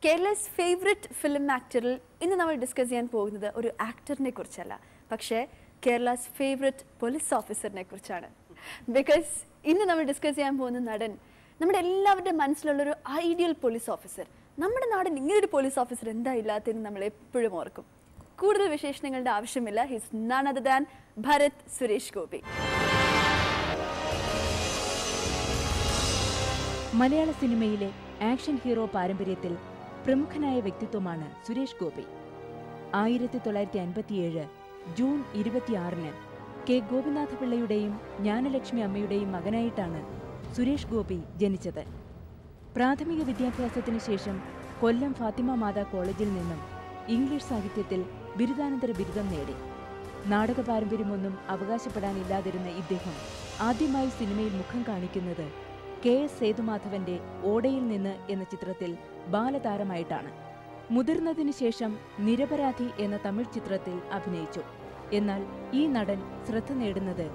Kerala's favorite film actor ഇന്ന് നമ്മൾ discuss ചെയ്യാൻ പോകുന്നത് ഒരു ആക്ടറിനെ കുറിച്ചല്ല പക്ഷേ കേരളാസ് ഫേവറേറ്റ് പോലീസ് ഓഫീസറിനെ കുറിച്ചാണ് ബിക്കോസ് ഇന്ന് നമ്മൾ ഡിസ്കസ് ചെയ്യാൻ പോകുന്ന നടൻ നമ്മുടെ എല്ലാവരുടെ മനസ്സിലുള്ളൊരു ഐഡിയൽ പോലീസ് ഓഫീസർ നമ്മുടെ നാടിന് ഇങ്ങനൊരു പോലീസ് ഓഫീസർ എന്താ ഇല്ലാത്തതെന്ന് നമ്മൾ എപ്പോഴും ഓർക്കും കൂടുതൽ വിശേഷണങ്ങളുടെ ആവശ്യമില്ല his none other than Bharath Suresh Gopi മലയാള സിനിമയിലെ ആക്ഷൻ ഹീറോ പാരമ്പര്യത്തിൽ പ്രമുഖനായ വ്യക്തിത്വമാണ് സുരേഷ് ഗോപി 1957 ജൂൺ 26-ന് കെ ഗോപിനാഥപിള്ളയുടെയും ജ്ഞാനലക്ഷ്മി അമ്മയുടെയും മകനായിട്ടാണ് സുരേഷ് ഗോപി ജനിച്ചത്. പ്രാഥമിക വിദ്യാഭ്യാസത്തിനു ശേഷം കൊല്ലം ഫാത്തിമ മാതാ കോളേജിൽ നിന്നും ഇംഗ്ലീഷ് സാഹിത്യത്തിൽ ബിരുദാനന്തര ബിരുദം നേടി. നാടക പാരമ്പര്യമൊന്നും അവകാശപ്പെടാനില്ലാതിരുന്ന ഇദ്ദേഹം ആദ്യമായി സിനിമയിൽ മുഖം കാണിക്കുന്നത് KS സേതുമാധവന്റെ ഓടയിൽ നിന്ന് എന്ന ചിത്രത്തിൽ ബാലതാരമായിട്ടാണ്. മുതിർന്നതിനു ശേഷം നിരപരാധി എന്ന തമിഴ് ചിത്രത്തിൽ അഭിനയിച്ചു. എന്നാൽ ഈ നടൻ ശ്രദ്ധ നേടുന്നത്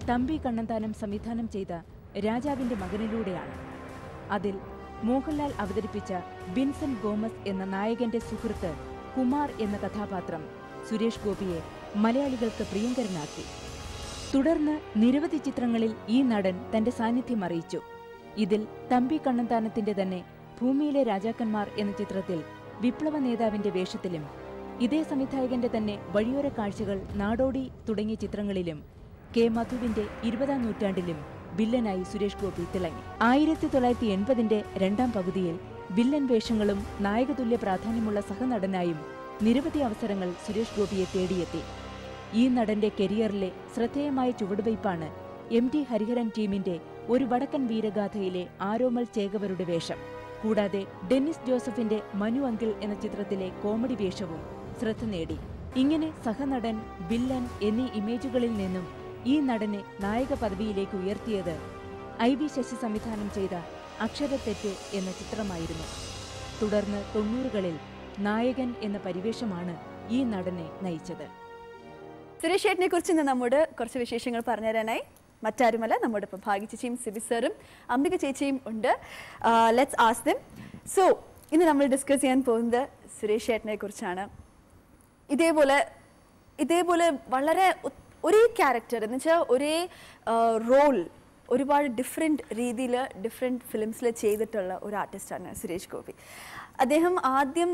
തമ്പി കണ്ണന്താനം സംവിധാനം ചെയ്ത രാജാവിന്റെ മകനിലൂടെയാണ്. അതിൽ മോഹൻലാൽ അവതരിപ്പിച്ച വിൻസെന്റ് ഗോമസ് എന്ന നായകന്റെ സുഹൃത്ത് കുമാർ എന്ന കഥാപാത്രം സുരേഷ് ഗോപിയെ മലയാളികൾക്ക് പ്രിയങ്കരനാക്കി. തുടർന്ന് നിരവധി ചിത്രങ്ങളിൽ ഈ നടൻ തന്റെ സാന്നിധ്യം അറിയിച്ചു. ഇതിൽ തമ്പി കണ്ണന്താനത്തിന്റെ തന്നെ ഭൂമിയിലെ രാജാക്കന്മാർ എന്ന ചിത്രത്തിൽ വിപ്ലവ നേതാവിന്റെ വേഷത്തിലും ഇതേ സംവിധായകന്റെ തന്നെ വഴിയോര കാഴ്ചകൾ, നാടോടി തുടങ്ങിയ ചിത്രങ്ങളിലും കെ മധുവിന്റെ 20-ാം നൂറ്റാണ്ടിലും വില്ലനായി സുരേഷ് ഗോപി തിളങ്ങി. 1980-ന്റെ രണ്ടാം പകുതിയിൽ വില്ലൻ വേഷങ്ങളും നായകതുല്യ പ്രാധാന്യമുള്ള സഹനടനായും നിരവധി അവസരങ്ങൾ സുരേഷ് ഗോപിയെ തേടിയെത്തി. ഈ നടന്റെ കരിയറിലെ ശ്രദ്ധേയമായ ചുവടുവയ്പ്പാണ് MD ഹരിഹരൻ ടീമിന്റെ ഒരു വടക്കൻ വീരഗാഥയിലെ ആരോമൽ ചേകവരുടെ വേഷം. കൂടാതെ ഡെന്നിസ് ജോസഫിന്റെ മനു അങ്കിൾ എന്ന ചിത്രത്തിലെ കോമഡി വേഷവും ശ്രദ്ധ നേടി. ഇങ്ങനെ സഹനടൻ, വില്ലൻ എന്നീ ഇമേജുകളിൽ നിന്നും ഈ നടനെ നായക പദവിയിലേക്ക് ഉയർത്തിയത് IV ശശി സംവിധാനം ചെയ്ത അക്ഷരത്തെറ്റ് എന്ന ചിത്രമായിരുന്നു. തുടർന്ന് 90കളിൽ നായകൻ എന്ന പരിവേഷമാണ് ഈ നടനെ നയിച്ചത്. സുരേഷ് ഏട്ടനെ കുറിച്ച് ഇന്ന് നമ്മോട് കുറച്ച് വിശേഷങ്ങൾ പറഞ്ഞുതരാനായി മറ്റാരുമല്ല, നമ്മോടൊപ്പം ഭാഗ്യ ചേച്ചിയും സിബി സാറും അംബിക ചേച്ചിയും ഉണ്ട്. Let's ask them. സോ ഇന്ന് നമ്മൾ ഡിസ്കസ് ചെയ്യാൻ പോകുന്നത് സുരേഷ് ഏട്ടനെ കുറിച്ചാണ്. ഇതേപോലെ വളരെ ഒരേ ക്യാരക്ടർ എന്ന് വെച്ചാൽ ഒരേ റോൾ ഒരുപാട് ഡിഫറെൻറ്റ് രീതിയിൽ ഡിഫറെൻറ്റ് ഫിലിംസിൽ ചെയ്തിട്ടുള്ള ഒരു ആർട്ടിസ്റ്റാണ് സുരേഷ് ഗോപി. അദ്ദേഹം ആദ്യം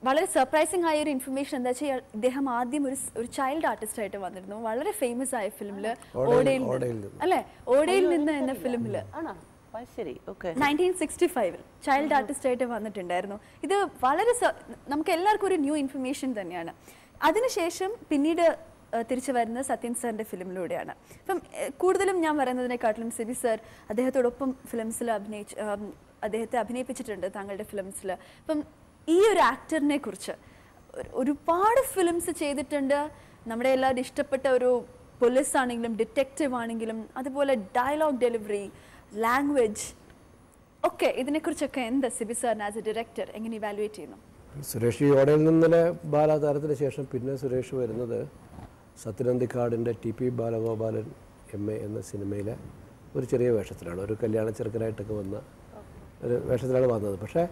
വളരെ സർപ്രൈസിംഗ് ആയ ഒരു ഇൻഫർമേഷൻ എന്താ വെച്ചാൽ ഇദ്ദേഹം ആദ്യം ഒരു ചൈൽഡ് ആർട്ടിസ്റ്റ് ആയിട്ട് വന്നിരുന്നു. വളരെ ഫേമസ് ആയ ഫിലിമില് ഓടയിൽ നിന്ന് എന്ന ഫിലിമില് 1965 ചൈൽഡ് ആർട്ടിസ്റ്റ് ആയിട്ട് വന്നിട്ടുണ്ടായിരുന്നു. ഇത് വളരെ നമുക്ക് എല്ലാവർക്കും ഒരു ന്യൂ ഇൻഫർമേഷൻ തന്നെയാണ്. അതിനുശേഷം പിന്നീട് തിരിച്ചു വരുന്നത് സത്യൻ സാറിന്റെ ഫിലിമിലൂടെയാണ്. അപ്പം കൂടുതലും ഞാൻ പറയുന്നതിനെക്കാട്ടിലും സിബി സാർ അദ്ദേഹത്തോടൊപ്പം ഫിലിംസിൽ അദ്ദേഹത്തെ അഭിനയിപ്പിച്ചിട്ടുണ്ട് താങ്കളുടെ ഫിലിംസിൽ. അപ്പം ഈ ഒരു ആക്ടറിനെ കുറിച്ച് ഒരുപാട് ഫിലിംസ് ചെയ്തിട്ടുണ്ട്. നമ്മുടെ എല്ലാവരും ഇഷ്ടപ്പെട്ട ഒരു പോലീസ് ആണെങ്കിലും ഡിറ്റക്റ്റീവ് ആണെങ്കിലും അതുപോലെ ഡയലോഗ് ഡെലിവറി, ലാംഗ്വേജ് ഒക്കെ, ഇതിനെക്കുറിച്ചൊക്കെ എന്താ സിബി സാറിന് ആസ് എ ഡയറക്ടർ എങ്ങനെ ഇവാലുവേറ്റ് ചെയ്യുന്നു? സുരേഷ് ഈ ഓടയിൽ നിന്നിലെ ബാലതാരത്തിന് ശേഷം പിന്നെ സുരേഷ് വരുന്നത് സത്യനന്ദിക്കാടിൻ്റെ TP ബാലഗോപാലൻ MA എന്ന സിനിമയിലെ ഒരു ചെറിയ വേഷത്തിലാണ്, ഒരു കല്യാണ ചെറുക്കനായിട്ടൊക്കെ വന്ന ഒരു വേഷത്തിലാണ് വന്നത്. പക്ഷേ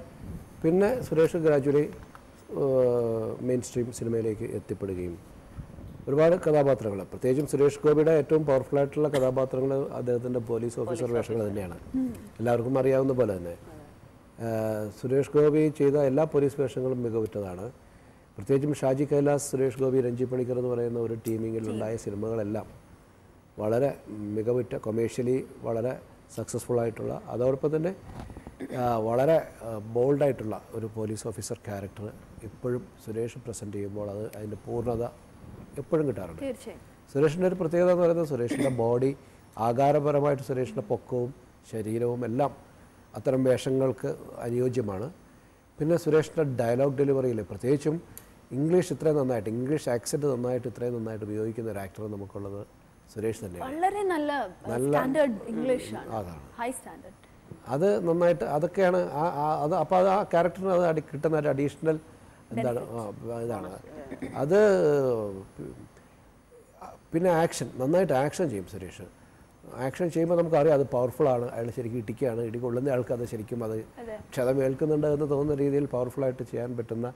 പിന്നെ സുരേഷ് ഗ്രാജുവലി മെയിൻ സ്ട്രീം സിനിമയിലേക്ക് എത്തിപ്പെടുകയും ഒരുപാട് കഥാപാത്രങ്ങൾ, പ്രത്യേകിച്ചും സുരേഷ് ഗോപിയുടെ ഏറ്റവും പവർഫുൾ ആയിട്ടുള്ള കഥാപാത്രങ്ങൾ അദ്ദേഹത്തിൻ്റെ പോലീസ് ഓഫീസർ വേഷങ്ങൾ തന്നെയാണ്. എല്ലാവർക്കും അറിയാവുന്ന പോലെ തന്നെ സുരേഷ് ഗോപി ചെയ്ത എല്ലാ പോലീസ് വേഷങ്ങളും മികവുറ്റതാണ്. പ്രത്യേകിച്ചും ഷാജി കൈലാസ്, സുരേഷ് ഗോപി, രഞ്ജി പണിക്കർ എന്ന് പറയുന്ന ഒരു ടീമിങ്ങിലുണ്ടായ സിനിമകളെല്ലാം വളരെ മികവുറ്റ, കൊമേഴ്ഷ്യലി വളരെ സക്സസ്ഫുൾ ആയിട്ടുള്ള, അതോടൊപ്പം തന്നെ വളരെ ബോൾഡായിട്ടുള്ള ഒരു പോലീസ് ഓഫീസർ ക്യാരക്ടർ ഇപ്പോഴും സുരേഷ് പ്രസൻറ്റ് ചെയ്യുമ്പോൾ അതിൻ്റെ പൂർണ്ണത എപ്പോഴും കിട്ടാറുണ്ട്. സുരേഷിൻ്റെ ഒരു പ്രത്യേകത എന്ന് പറയുന്നത് സുരേഷിൻ്റെ ബോഡി, ആകാരപരമായിട്ട് സുരേഷിൻ്റെ പൊക്കവും ശരീരവും എല്ലാം അത്തരം വേഷങ്ങൾക്ക് അനുയോജ്യമാണ്. പിന്നെ സുരേഷിൻ്റെ ഡയലോഗ് ഡെലിവറിയിൽ പ്രത്യേകിച്ചും ഇംഗ്ലീഷ് ഇത്രയും നന്നായിട്ട്, ഇംഗ്ലീഷ് ആക്സെൻറ്റ് നന്നായിട്ട് ഇത്രയും നന്നായിട്ട് ഉപയോഗിക്കുന്ന ഒരു ആക്ടർ നമുക്കുള്ളത് സുരേഷ് തന്നെയാണ്. വളരെ നല്ല സ്റ്റാൻഡേർഡ് ഇംഗ്ലീഷ് ആണ്, ഹൈ സ്റ്റാൻഡേർഡ്. അത് നന്നായിട്ട് അതൊക്കെയാണ് അത്. അപ്പോൾ അത് ആ ക്യാരക്ടറിന് അത് കിട്ടുന്ന ഒരു അഡീഷണൽ ഇതാണ്. അത് പിന്നെ ആക്ഷൻ, നന്നായിട്ട് ആക്ഷൻ ചെയ്യും സുരേഷ്. ആക്ഷൻ ചെയ്യുമ്പോൾ നമുക്കറിയാം അത് പവർഫുള്ളാണ്, അയാൾ ശരിക്കും ഇടിക്കുകയാണ്, ഇടി കൊള്ളുന്ന ആൾക്ക് അത് ശരിക്കും അത് ക്ഷതമേൽക്കുന്നുണ്ട് എന്ന് തോന്നുന്ന രീതിയിൽ പവർഫുള്ളായിട്ട് ചെയ്യാൻ പറ്റുന്ന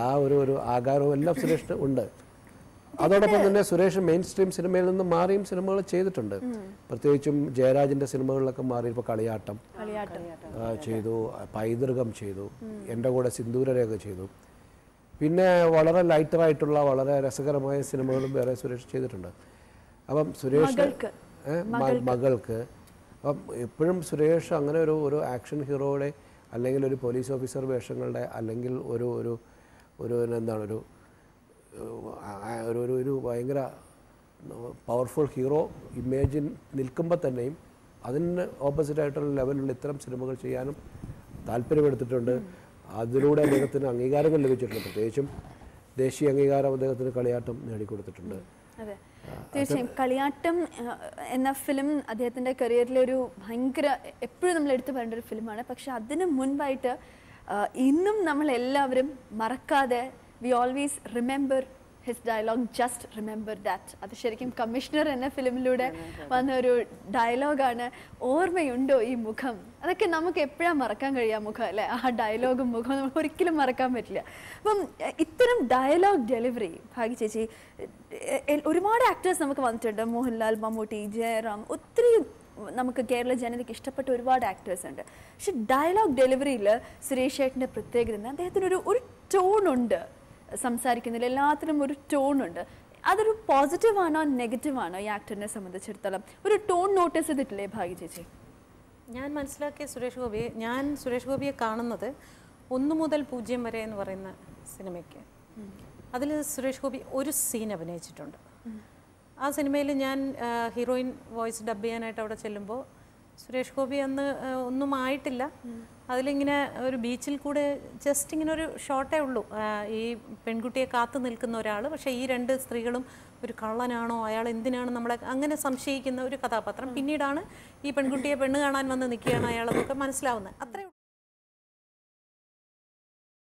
ആ ഒരു ആകാരവും എല്ലാം സുരേഷിന് ഉണ്ട്. അതോടൊപ്പം തന്നെ സുരേഷ് മെയിൻ സ്ട്രീം സിനിമയിൽ നിന്ന് മാറിയും സിനിമകൾ ചെയ്തിട്ടുണ്ട്. പ്രത്യേകിച്ചും ജയരാജിൻ്റെ സിനിമകളിലൊക്കെ മാറി. ഇപ്പോൾ കളിയാട്ടം ചെയ്തു, പൈതൃകം ചെയ്തു, എൻ്റെ കൂടെ സിന്ദൂരരേഖ ചെയ്തു. പിന്നെ വളരെ ലൈറ്ററായിട്ടുള്ള വളരെ രസകരമായ സിനിമകളും വേറെ സുരേഷ് ചെയ്തിട്ടുണ്ട്. അപ്പം സുരേഷ് മകൾക്ക് അപ്പം എപ്പോഴും സുരേഷ് അങ്ങനെ ഒരു ആക്ഷൻ ഹീറോയുടെ അല്ലെങ്കിൽ ഒരു പോലീസ് ഓഫീസർ വേഷങ്ങളുടെ അല്ലെങ്കിൽ എന്താണ് ഒരു ഭയങ്കര പവർഫുൾ ഹീറോ ഇമേജിൻ നിൽക്കുമ്പോൾ തന്നെയും അതിന് ഓപ്പോസിറ്റായിട്ടുള്ള ലെവലിലുള്ള ഇത്തരം സിനിമകൾ ചെയ്യാനും താല്പര്യമെടുത്തിട്ടുണ്ട്. അതിലൂടെ അദ്ദേഹത്തിന് അംഗീകാരങ്ങൾ ലഭിച്ചിട്ടുണ്ട്. പ്രത്യേകിച്ചും ദേശീയ അംഗീകാരം അദ്ദേഹത്തിന് കളിയാട്ടം നേടിക്കൊടുത്തിട്ടുണ്ട്. അതെ, തീർച്ചയായും. കളിയാട്ടം എന്ന ഫിലിം അദ്ദേഹത്തിൻ്റെ കരിയറിലെ ഒരു ഭയങ്കര എപ്പോഴും നമ്മൾ എടുത്തു പറയേണ്ട ഒരു ഫിലിമാണ്. പക്ഷെ അതിന് മുൻപായിട്ട് ഇന്നും നമ്മളെല്ലാവരും മറക്കാതെ we always remember his dialogue, just remember that. അത് ശരിക്കും കമ്മീഷണർ എന്ന ഫിലിമിലൂടെ വന്ന ഒരു ഡയലോഗാണ്. ഓർമ്മയുണ്ടോ ഈ മുഖം? അതൊക്കെ നമുക്ക് എപ്പോഴാണ് മറക്കാൻ കഴിയാം മുഖം, അല്ലേ? ആ ഡയലോഗും മുഖം നമുക്ക് ഒരിക്കലും മറക്കാൻ പറ്റില്ല. അപ്പം ഇത്തരം ഡയലോഗ് ഡെലിവറി, ഭാഗ്യ ചേച്ചി, ഒരുപാട് ആക്ടേഴ്സ് നമുക്ക് വന്നിട്ടുണ്ട്. മോഹൻലാൽ, മമ്മൂട്ടി, ജയറാം, ഒത്തിരി നമുക്ക് കേരള ജനതയ്ക്ക് ഇഷ്ടപ്പെട്ട ഒരുപാട് ആക്ടേഴ്സ് ഉണ്ട്. പക്ഷെ ഡയലോഗ് ഡെലിവറിയിൽ സുരേഷ് ഏട്ടൻ്റെ പ്രത്യേകത അദ്ദേഹത്തിനൊരു ടോണുണ്ട്. സംസാരിക്കുന്നതിൽ എല്ലാത്തിനും ഒരു ടോണുണ്ട്. അതൊരു പോസിറ്റീവാണോ നെഗറ്റീവാണോ ഈ ആക്ടറിനെ സംബന്ധിച്ചിടത്തോളം? ഒരു ടോൺ നോട്ടീസ് ചെയ്തിട്ടില്ലേ ഭാഗ്യ ചേച്ചി? ഞാൻ മനസ്സിലാക്കിയ സുരേഷ് ഗോപിയെ കാണുന്നത് 1 മുതൽ 0 വരെ എന്ന് പറയുന്ന സിനിമയ്ക്ക്, അതിൽ സുരേഷ് ഗോപി ഒരു സീൻ അഭിനയിച്ചിട്ടുണ്ട്. ആ സിനിമയിൽ ഞാൻ ഹീറോയിൻ വോയിസ് ഡബ് ചെയ്യാനായിട്ട് അവിടെ ചെല്ലുമ്പോൾ സുരേഷ് ഗോപി അന്ന് ഒന്നും ആയിട്ടില്ല. അതിലിങ്ങനെ ഒരു ബീച്ചിൽ കൂടെ ജസ്റ്റ് ഇങ്ങനെ ഒരു ഷോട്ടേ ഉള്ളൂ, ഈ പെൺകുട്ടിയെ കാത്തു നിൽക്കുന്ന ഒരാൾ. പക്ഷേ ഈ 2 സ്ത്രീകളും ഒരു കള്ളനാണോ, അയാൾ എന്തിനാണ് നമ്മളെ അങ്ങനെ സംശയിക്കുന്ന ഒരു കഥാപാത്രം. പിന്നീടാണ് ഈ പെൺകുട്ടിയെ പെണ്ണ് കാണാൻ വന്ന് നിൽക്കുകയാണ് അയാളെന്നൊക്കെ മനസ്സിലാവുന്നത്. അത്രയും